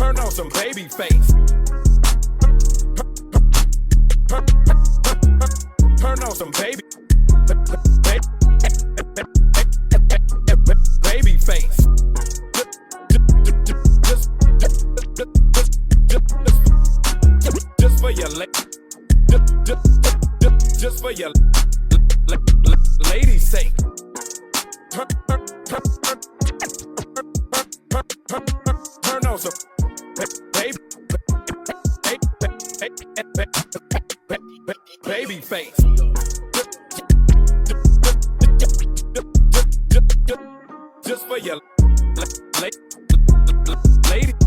Turn on some baby face. Turn on some baby face. Just for your just for your lady's sake. Turn on some baby face. Just for your lady.